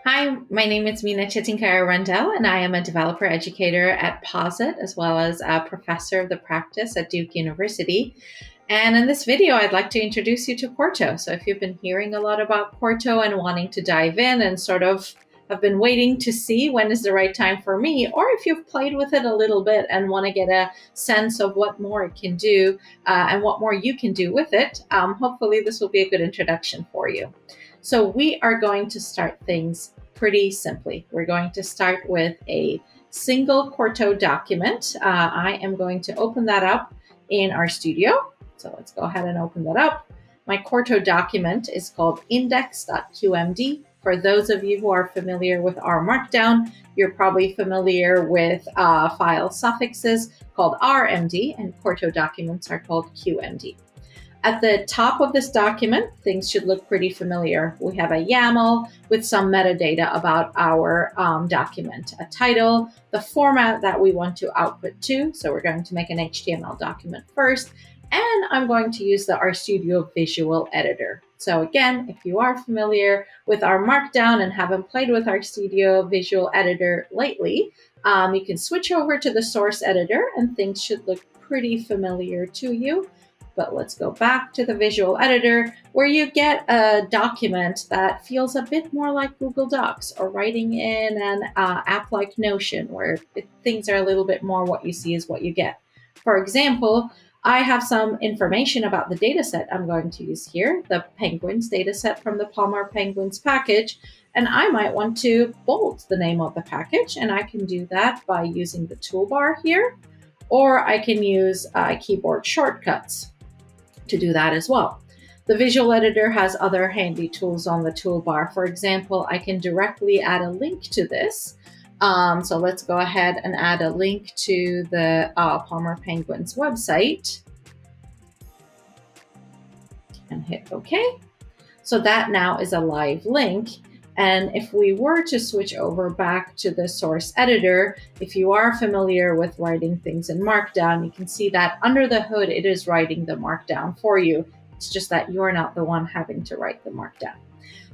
Hi, my name is Mina Chetinkara Rundell, and I am a developer educator at Posit, as well as a professor of the practice at Duke University. And in this video, I'd like to introduce you to Quarto. So if you've been hearing a lot about Quarto and wanting to dive in and sort of have been waiting to see when is the right time for me, or if you've played with it a little bit and want to get a sense of what more it can do and what more you can do with it, hopefully this will be a good introduction for you. So we are going to start things pretty simply. We're going to start with a single Quarto document. I am going to open that up in RStudio. So let's go ahead and open that up. My Quarto document is called index.qmd. For those of you who are familiar with R Markdown, you're probably familiar with file suffixes called RMD, and Quarto documents are called QMD. At the top of this document, things should look pretty familiar. We have a YAML with some metadata about our document, a title, the format that we want to output to. So we're going to make an HTML document first, and I'm going to use the RStudio Visual Editor. So again, if you are familiar with R Markdown and haven't played with RStudio Visual Editor lately, you can switch over to the source editor and things should look pretty familiar to you. But let's go back to the visual editor where you get a document that feels a bit more like Google Docs or writing in an app like Notion, where things are a little bit more what you see is what you get. For example, I have some information about the dataset I'm going to use here, the Penguins dataset from the Palmer Penguins package, and I might want to bold the name of the package, and I can do that by using the toolbar here, or I can use keyboard shortcuts to do that as well. The visual editor has other handy tools on the toolbar. For example, I can directly add a link to this. So let's go ahead and add a link to the Palmer Penguins website and hit OK. So that now is a live link. And if we were to switch over back to the source editor, if you are familiar with writing things in Markdown, you can see that under the hood, it is writing the Markdown for you. It's just that you're not the one having to write the Markdown.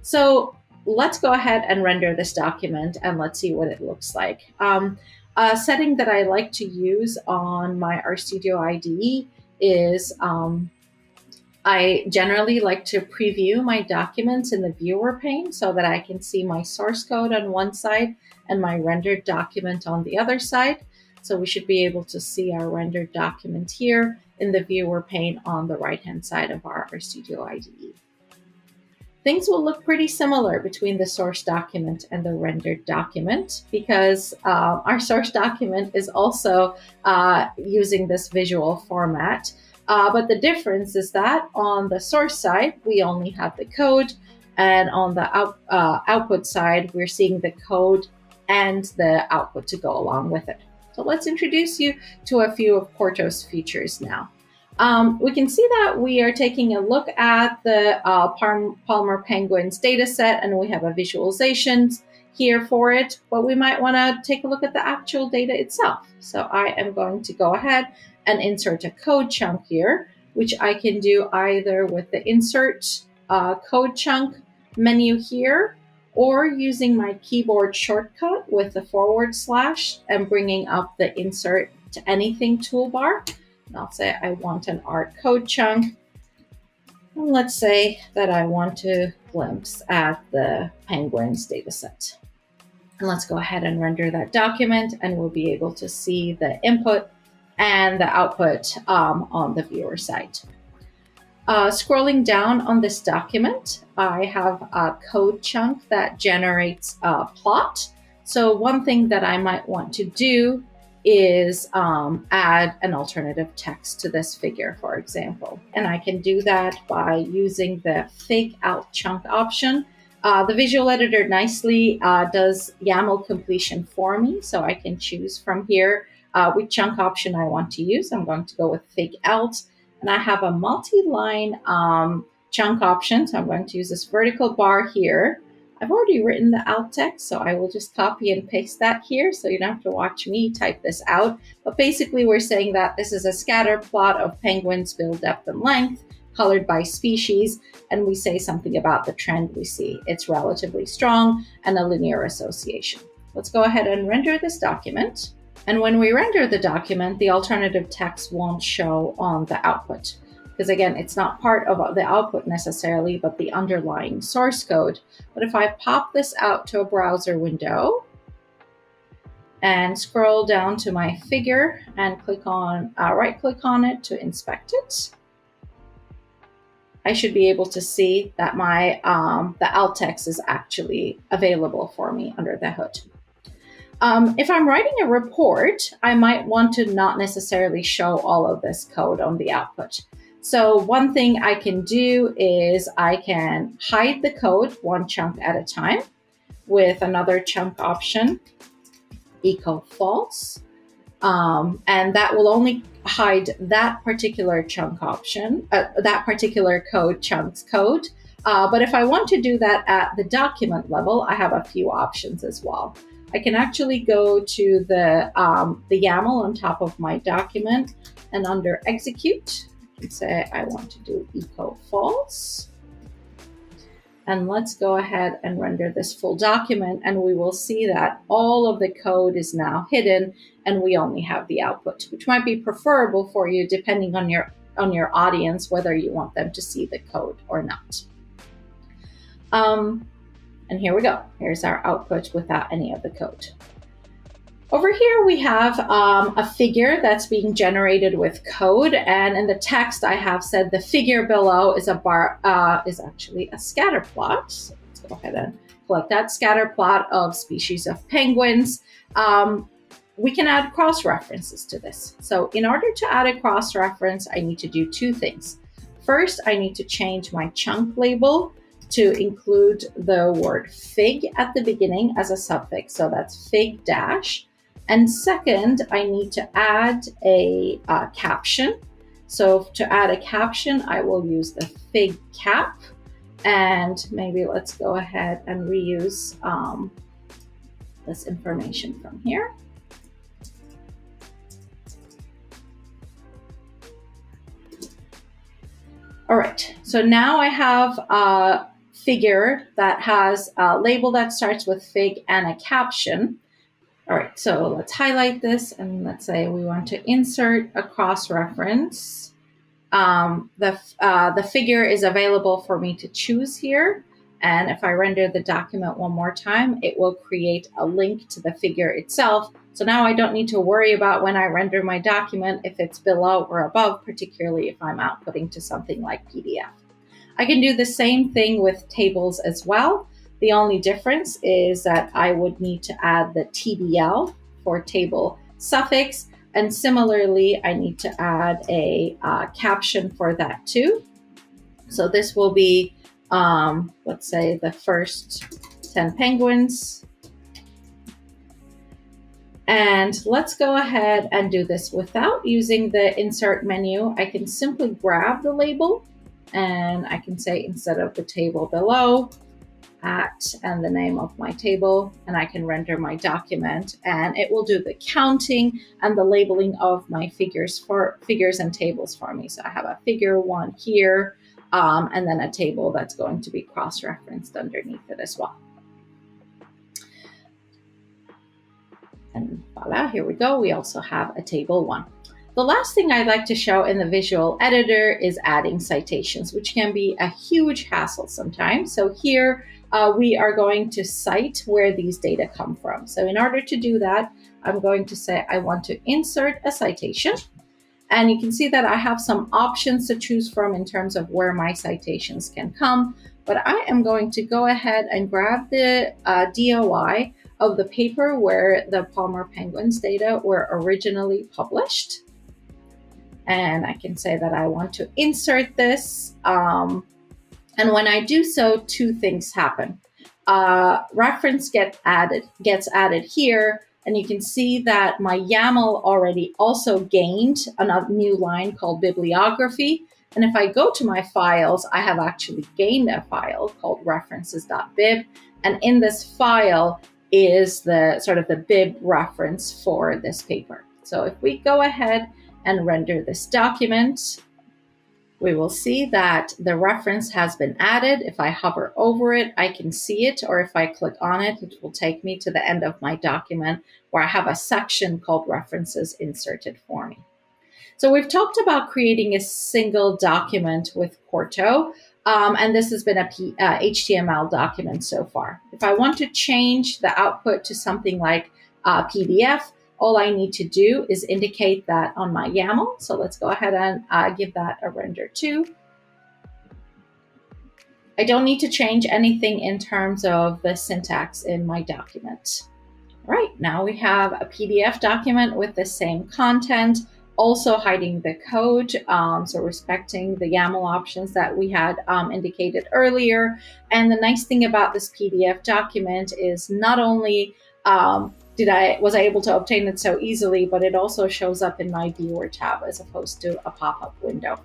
So let's go ahead and render this document and let's see what it looks like. A setting that I like to use on my RStudio IDE is I generally like to preview my documents in the viewer pane so that I can see my source code on one side and my rendered document on the other side. So we should be able to see our rendered document here in the viewer pane on the right-hand side of our RStudio IDE. Things will look pretty similar between the source document and the rendered document because our source document is also using this visual format. But the difference is that on the source side, we only have the code, and on the output side, we're seeing the code and the output to go along with it. So let's introduce you to a few of Quarto's features now. We can see that we are taking a look at the Palmer Penguins dataset, and we have a visualization here for it, but we might want to take a look at the actual data itself. So I am going to go ahead and insert a code chunk here, which I can do either with the insert code chunk menu here, or using my keyboard shortcut with the / and bringing up the insert to anything toolbar. And I'll say I want an R code chunk. And let's say that I want to glimpse at the Penguins dataset. And let's go ahead and render that document, and we'll be able to see the input and the output on the viewer side. Scrolling down on this document, I have a code chunk that generates a plot. So one thing that I might want to do is add an alternative text to this figure, for example. And I can do that by using the fake out chunk option. The visual editor nicely does YAML completion for me, so I can choose from here which chunk option I want to use. I'm going to go with fake out, and I have a multi-line chunk option, so I'm going to use this vertical bar here. I've already written the alt text, so I will just copy and paste that here, so you don't have to watch me type this out. But basically, we're saying that this is a scatter plot of penguins' build depth and length, colored by species, and we say something about the trend we see. It's relatively strong and a linear association. Let's go ahead and render this document. And when we render the document, the alternative text won't show on the output, because again, it's not part of the output necessarily, but the underlying source code. But if I pop this out to a browser window and scroll down to my figure and right-click on it to inspect it, I should be able to see that my the alt text is actually available for me under the hood. If I'm writing a report, I might want to not necessarily show all of this code on the output. So one thing I can do is I can hide the code one chunk at a time with another chunk option, echo false. And that will only hide that particular chunk option, that particular chunk's code. But if I want to do that at the document level, I have a few options as well. I can actually go to the YAML on top of my document, and under execute, I can say I want to do echo false. And let's go ahead and render this full document, and we will see that all of the code is now hidden and we only have the output, which might be preferable for you depending on your audience, whether you want them to see the code or not. And here we go. Here's our output without any of the code. Over here, we have a figure that's being generated with code, and in the text, I have said the figure below is actually a scatter plot. So let's go ahead and collect that scatter plot of species of penguins. We can add cross-references to this. So in order to add a cross-reference, I need to do two things. First, I need to change my chunk label to include the word fig at the beginning as a suffix. So that's fig dash. And second, I need to add a caption. So to add a caption, I will use the fig cap. And maybe let's go ahead and reuse this information from here. All right, so now I have a figure that has a label that starts with fig and a caption. All right, so let's highlight this and let's say we want to insert a cross-reference. The figure is available for me to choose here. And if I render the document one more time, it will create a link to the figure itself. So now I don't need to worry about when I render my document if it's below or above, particularly if I'm outputting to something like PDF. I can do the same thing with tables as well. The only difference is that I would need to add the TBL for table suffix. And similarly, I need to add a caption for that too. So this will be, let's say, the first 10 penguins. And let's go ahead and do this without using the insert menu. I can simply grab the label and I can say, instead of the table below, at and the name of my table, and I can render my document, and it will do the counting and the labeling of my figures and tables for me. So I have a figure one here, and then a table that's going to be cross-referenced underneath it as well. And voila, here we go. We also have a table one. The last thing I'd like to show in the visual editor is adding citations, which can be a huge hassle sometimes. So here we are going to cite where these data come from. So in order to do that, I'm going to say I want to insert a citation. And you can see that I have some options to choose from in terms of where my citations can come. But I am going to go ahead and grab the DOI of the paper where the Palmer penguins data were originally published. And I can say that I want to insert this. And when I do so, two things happen. Reference gets added here, and you can see that my YAML already also gained a new line called bibliography. And if I go to my files, I have actually gained a file called references.bib. And in this file is the sort of the bib reference for this paper. So if we go ahead and render this document, we will see that the reference has been added. If I hover over it, I can see it, or if I click on it, it will take me to the end of my document where I have a section called References inserted for me. So we've talked about creating a single document with Quarto, and this has been a HTML document so far. If I want to change the output to something like PDF, all I need to do is indicate that on my YAML. So let's go ahead and give that a render to. I don't need to change anything in terms of the syntax in my document. All right, now we have a PDF document with the same content, also hiding the code, so respecting the YAML options that we had indicated earlier. And the nice thing about this PDF document is not only was I able to obtain it so easily, but it also shows up in my viewer tab as opposed to a pop-up window.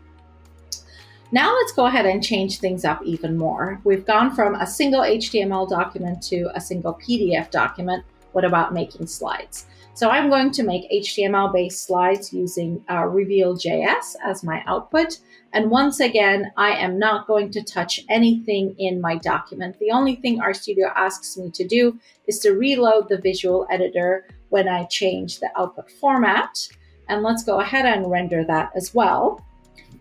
Now let's go ahead and change things up even more. We've gone from a single HTML document to a single PDF document. What about making slides? So I'm going to make HTML-based slides using Reveal.js as my output. And once again, I am not going to touch anything in my document. The only thing RStudio asks me to do is to reload the visual editor when I change the output format. And let's go ahead and render that as well.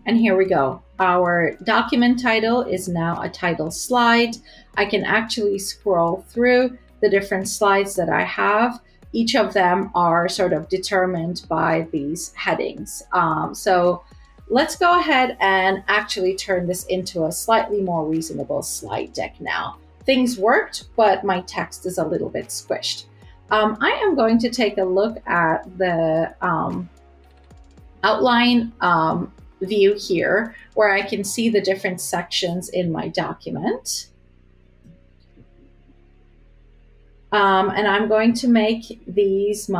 And here we go. Our document title is now a title slide. I can actually scroll through the different slides that I have. Each of them are sort of determined by these headings. So let's go ahead and actually turn this into a slightly more reasonable slide deck now. Things worked, but my text is a little bit squished. I am going to take a look at the outline view here, where I can see the different sections in my document. And I'm going to make these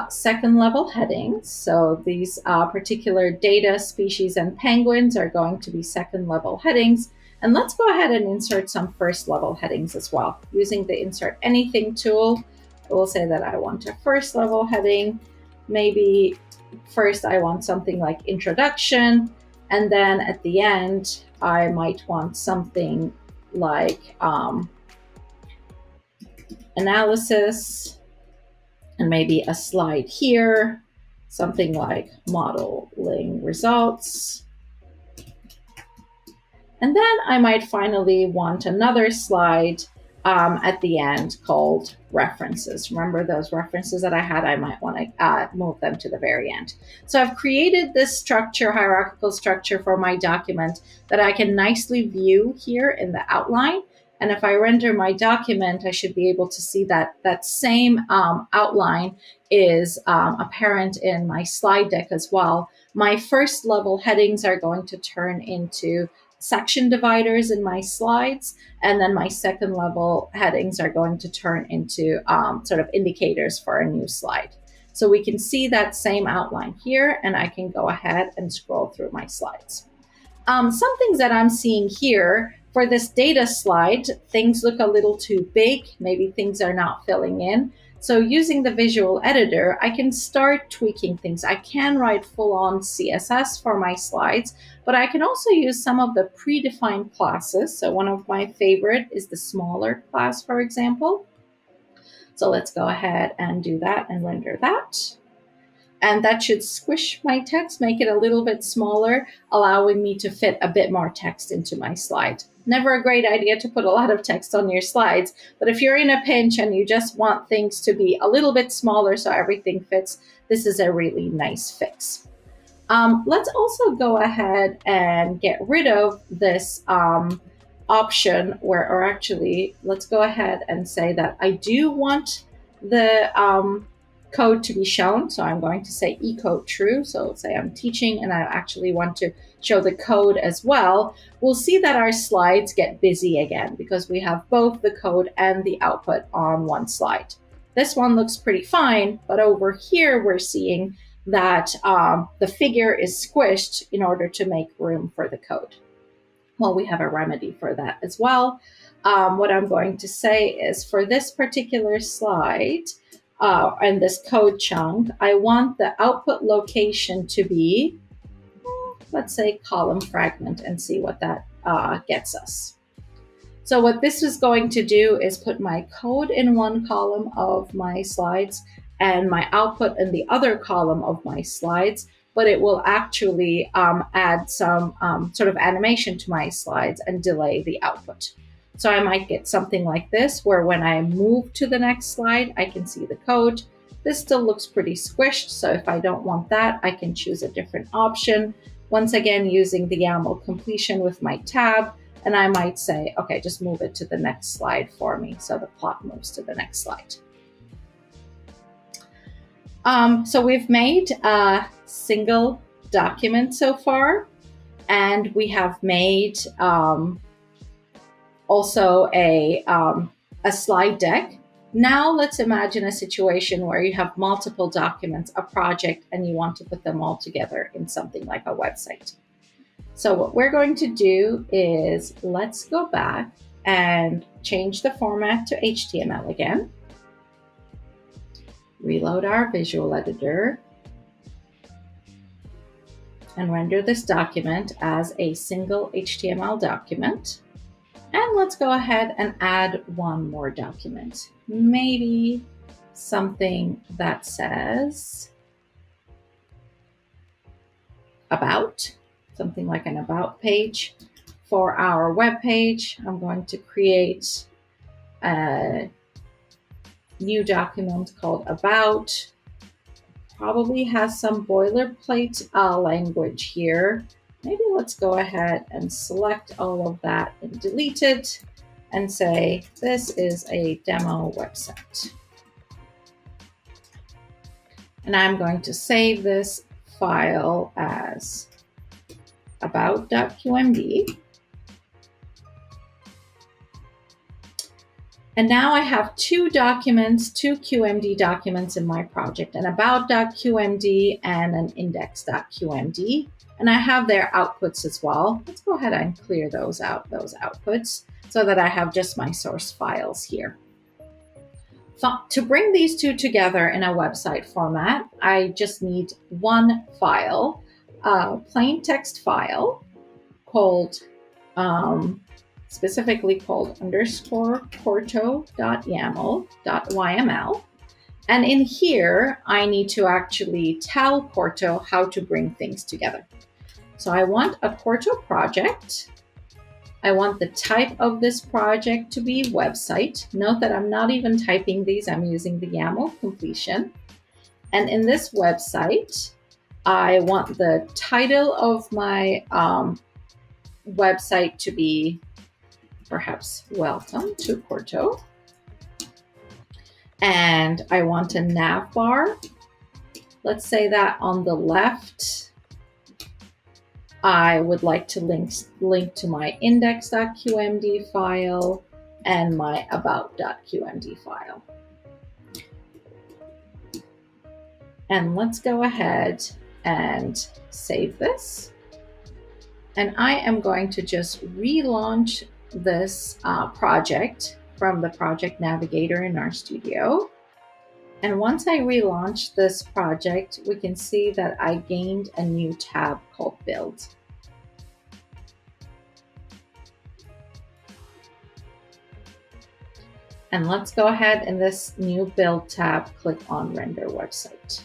second level headings. So these particular data, species, and penguins are going to be second level headings. And let's go ahead and insert some first level headings as well. Using the Insert Anything tool, I will say that I want a first level heading. Maybe first I want something like introduction. And then at the end, I might want something like analysis, and maybe a slide here, something like modeling results. And then I might finally want another slide at the end called references. Remember those references that I had? I might want to move them to the very end. So I've created this structure, hierarchical structure for my document that I can nicely view here in the outline. And if I render my document, I should be able to see that that same outline is apparent in my slide deck as well. My first level headings are going to turn into section dividers in my slides, and then my second level headings are going to turn into sort of indicators for a new slide. So we can see that same outline here, and I can go ahead and scroll through my slides. Some things that I'm seeing here for this data slide, things look a little too big. Maybe things are not filling in. So using the visual editor, I can start tweaking things. I can write full-on CSS for my slides, but I can also use some of the predefined classes. So one of my favorite is the smaller class, for example. So let's go ahead and do that and render that. And that should squish my text, make it a little bit smaller, allowing me to fit a bit more text into my slide. Never a great idea to put a lot of text on your slides, but if you're in a pinch and you just want things to be a little bit smaller so everything fits, this is a really nice fix. Let's also go ahead and get rid of this option where, or actually, let's go ahead and say that I do want the code to be shown. So I'm going to say eCode true. So let's say I'm teaching and I actually want to show the code as well. We'll see that our slides get busy again because we have both the code and the output on one slide. This one looks pretty fine, but over here we're seeing that the figure is squished in order to make room for the code. Well, we have a remedy for that as well. What I'm going to say is for this particular slide, and this code chunk, I want the output location to be let's say, column fragment and see what that gets us. So what this is going to do is put my code in one column of my slides and my output in the other column of my slides, but it will actually add some sort of animation to my slides and delay the output. So I might get something like this, where when I move to the next slide, I can see the code. This still looks pretty squished, so if I don't want that, I can choose a different option. Once again, using the YAML completion with my tab, and I might say, okay, just move it to the next slide for me. So the plot moves to the next slide. So we've made a single document so far, and we have made also a slide deck. Now let's imagine a situation where you have multiple documents, a project, and you want to put them all together in something like a website. So what we're going to do is let's go back and change the format to HTML again. Reload our visual editor and render this document as a single HTML document. And let's go ahead and add one more document. Maybe something that says about. Something like an about page. For our web page, I'm going to create a new document called about. Probably has some boilerplate language here. Maybe let's go ahead and select all of that and delete it and say, this is a demo website. And I'm going to save this file as about.qmd. And now I have two QMD documents in my project, an about.qmd and an index.qmd. And I have their outputs as well. Let's go ahead and clear those outputs, so that I have just my source files here. To bring these two together in a website format, I just need one file, a plain text file called, specifically called _corto.yaml.yml. And in here, I need to actually tell Corto how to bring things together. So I want a Corto project. I want the type of this project to be website. Note that I'm not even typing these, I'm using the YAML completion. And in this website, I want the title of my website to be perhaps Welcome to Corto. And I want a nav bar. Let's say that on the left, I would like to link to my index.qmd file and my about.qmd file. And let's go ahead and save this. And I am going to just relaunch this project from the project navigator in RStudio. And once I relaunch this project, we can see that I gained a new tab called Build. And let's go ahead in this new Build tab, click on Render Website.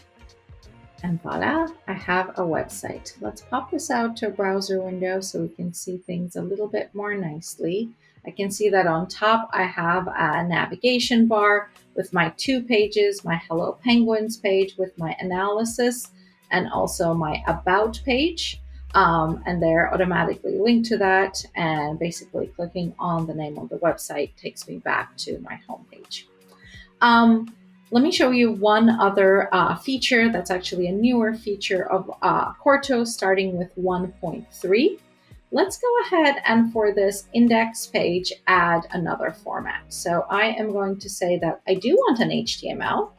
And voila, I have a website. Let's pop this out to a browser window so we can see things a little bit more nicely. I can see that on top I have a navigation bar with my 2 pages, my Hello Penguins page with my analysis, and also my About page. And they're automatically linked to that. And basically clicking on the name of the website takes me back to my homepage. Let me show you one other feature that's actually a newer feature of Corto, starting with 1.3. Let's go ahead and for this index page, add another format. So I am going to say that I do want an HTML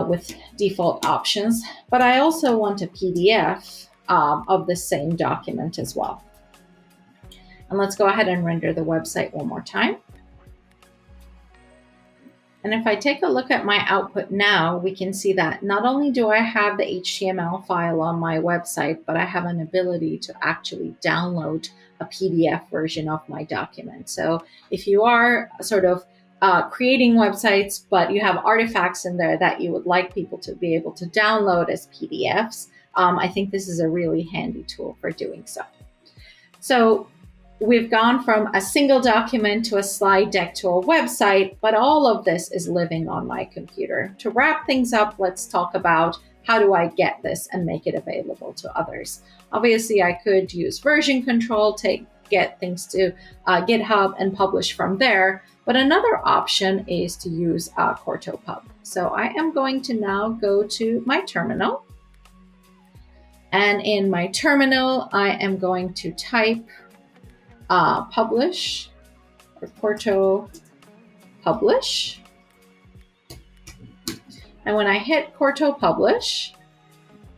with default options, but I also want a PDF of the same document as well. And let's go ahead and render the website one more time. And if I take a look at my output now, we can see that not only do I have the HTML file on my website, but I have an ability to actually download a PDF version of my document. So if you are sort of creating websites, but you have artifacts in there that you would like people to be able to download as PDFs, I think this is a really handy tool for doing so. So we've gone from a single document to a slide deck to a website, but all of this is living on my computer. To wrap things up, let's talk about how do I get this and make it available to others. Obviously, I could use version control to get things to GitHub and publish from there. But another option is to use CortoPub. So I am going to now go to my terminal. And in my terminal, I am going to type publish or Corto publish. And when I hit Corto publish,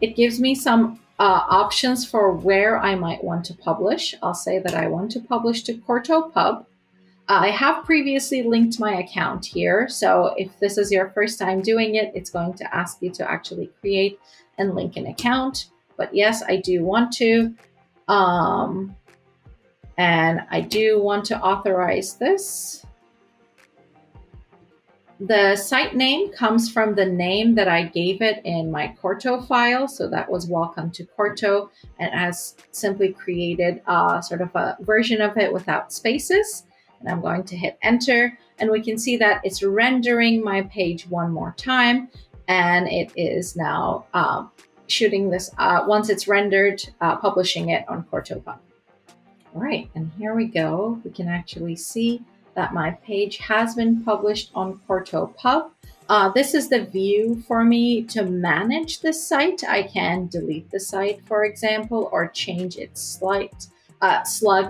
it gives me some options for where I might want to publish. I'll say that I want to publish to CortoPub. I have previously linked my account here. So if this is your first time doing it, it's going to ask you to actually create and link an account. But yes, I do want to. And I do want to authorize this. The site name comes from the name that I gave it in my Corto file. So that was Welcome to Corto, and has simply created sort of a version of it without spaces. And I'm going to hit enter, and we can see that it's rendering my page one more time, and it is now shooting this, once it's rendered, publishing it on CortoPub. All right, and here we go. We can actually see that my page has been published on CortoPub. This is the view for me to manage this site. I can delete the site, for example, or change its slug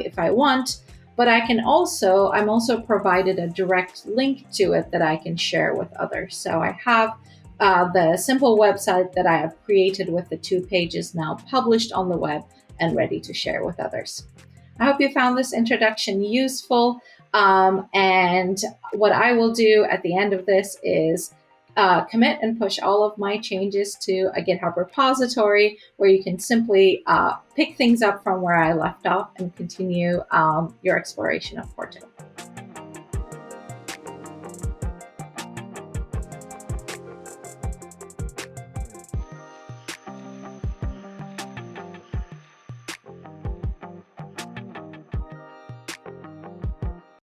if I want. But I'm also provided a direct link to it that I can share with others. So I have the simple website that I have created with the 2 pages now published on the web and ready to share with others. I hope you found this introduction useful. And what I will do at the end of this is commit and push all of my changes to a GitHub repository where you can simply pick things up from where I left off and continue your exploration of Corto.